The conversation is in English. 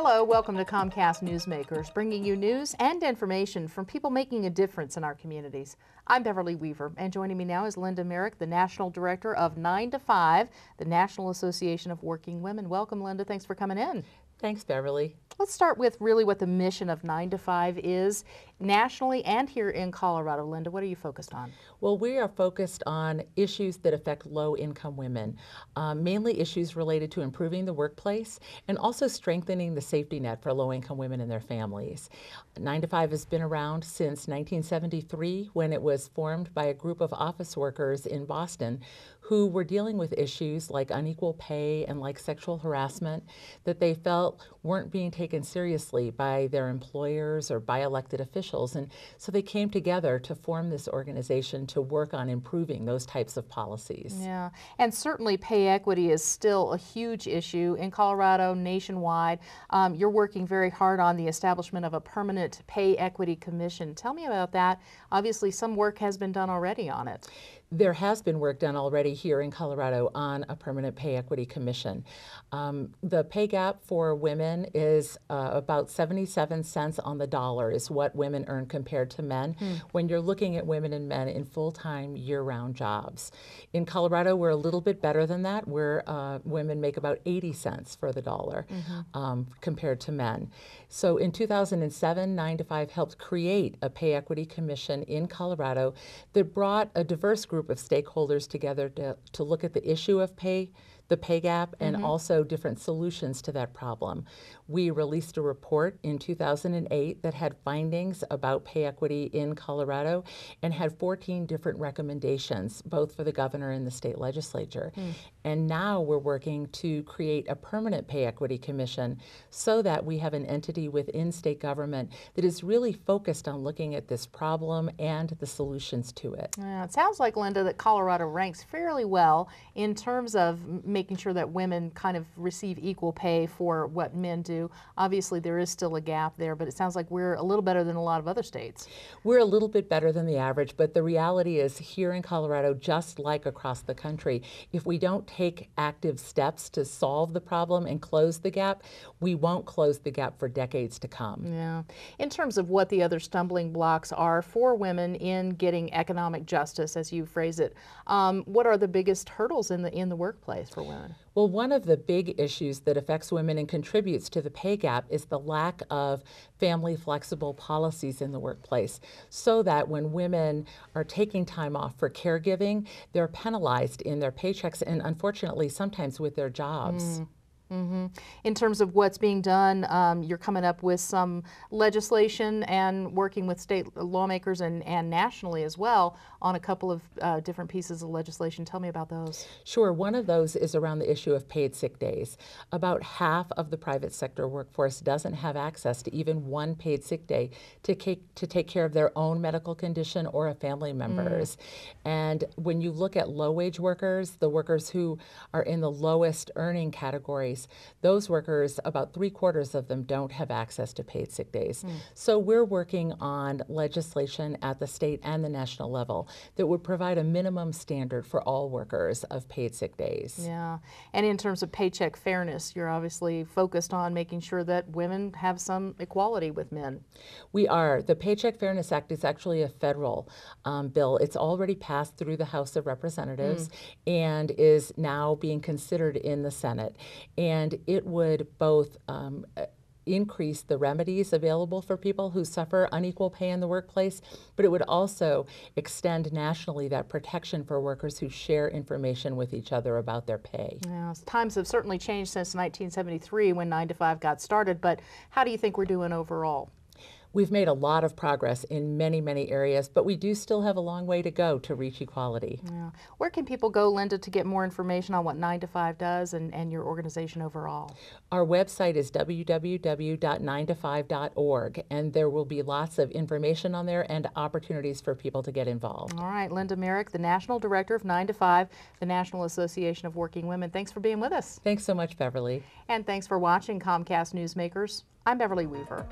Hello, welcome to Comcast Newsmakers, bringing you news and information from people making a difference in our communities. I'm Beverly Weaver, and joining me now is Linda Meric, the National Director of 9 to 5, the National Association of Working Women. Welcome, Linda. Thanks for coming in. Thanks, Beverly. Let's start with really what the mission of 9 to 5 is nationally and here in Colorado. Linda, what are you focused on? Well, we are focused on issues that affect low-income women, mainly issues related to improving the workplace and also strengthening the safety net for low-income women and their families. 9 to 5 has been around since 1973 when it was formed by a group of office workers in Boston who were dealing with issues like unequal pay and like sexual harassment that they felt weren't being taken seriously by their employers or by elected officials. And so they came together to form this organization to work on improving those types of policies. Yeah, and certainly pay equity is still a huge issue in Colorado, nationwide. You're working very hard on the establishment of a permanent pay equity commission. Tell me about that. Obviously, some work has been done already on it. There has been work done already here in Colorado on a permanent pay equity commission. The pay gap for women is about 77 cents on the dollar is what women earn compared to men when you're looking at women and men in full-time year-round jobs. In Colorado, we're a little bit better than that, where women make about 80 cents for the dollar compared to men. So in 2007, 9 to 5 helped create a pay equity commission in Colorado that brought a diverse group of stakeholders together to look at the issue of the pay gap, and also different solutions to that problem. We released a report in 2008 that had findings about pay equity in Colorado and had 14 different recommendations, both for the governor and the state legislature. And now we're working to create a permanent pay equity commission so that we have an entity within state government that is really focused on looking at this problem and the solutions to it. Yeah, it sounds like, Linda, that Colorado ranks fairly well in terms of making sure that women kind of receive equal pay for what men do. Obviously, there is still a gap there, but it sounds like we're a little better than a lot of other states. We're a little bit better than the average, but the reality is here in Colorado, just like across the country, if we don't take active steps to solve the problem and close the gap, we won't close the gap for decades to come. Yeah. In terms of what the other stumbling blocks are for women in getting economic justice, as you phrase it, what are the biggest hurdles in the workplace for women? Well, one of the big issues that affects women and contributes to the pay gap is the lack of family flexible policies in the workplace, so that when women are taking time off for caregiving, they're penalized in their paychecks and unfortunately sometimes with their jobs. In terms of what's being done, you're coming up with some legislation and working with state lawmakers and nationally as well on a couple of different pieces of legislation. Tell me about those. Sure. One of those is around the issue of paid sick days. About half of the private sector workforce doesn't have access to even one paid sick day to take care of their own medical condition or a family member's. And when you look at low-wage workers, the workers who are in the lowest earning categories, those workers, about 3/4 of them don't have access to paid sick days. So we're working on legislation at the state and the national level that would provide a minimum standard for all workers of paid sick days. Yeah, and in terms of paycheck fairness, you're obviously focused on making sure that women have some equality with men. We are. The Paycheck Fairness Act is actually a federal bill. It's already passed through the House of Representatives and is now being considered in the Senate. And it would both increase the remedies available for people who suffer unequal pay in the workplace, but it would also extend nationally that protection for workers who share information with each other about their pay. Yeah, times have certainly changed since 1973 when 9 to 5 got started, but how do you think we're doing overall? We've made a lot of progress in many, many areas, but we do still have a long way to go to reach equality. Yeah. Where can people go, Linda, to get more information on what 9 to 5 does and your organization overall? Our website is www.9to5.org, and there will be lots of information on there and opportunities for people to get involved. All right, Linda Meric, the National Director of 9 to 5, the National Association of Working Women. Thanks for being with us. Thanks so much, Beverly. And thanks for watching Comcast Newsmakers. I'm Beverly Weaver.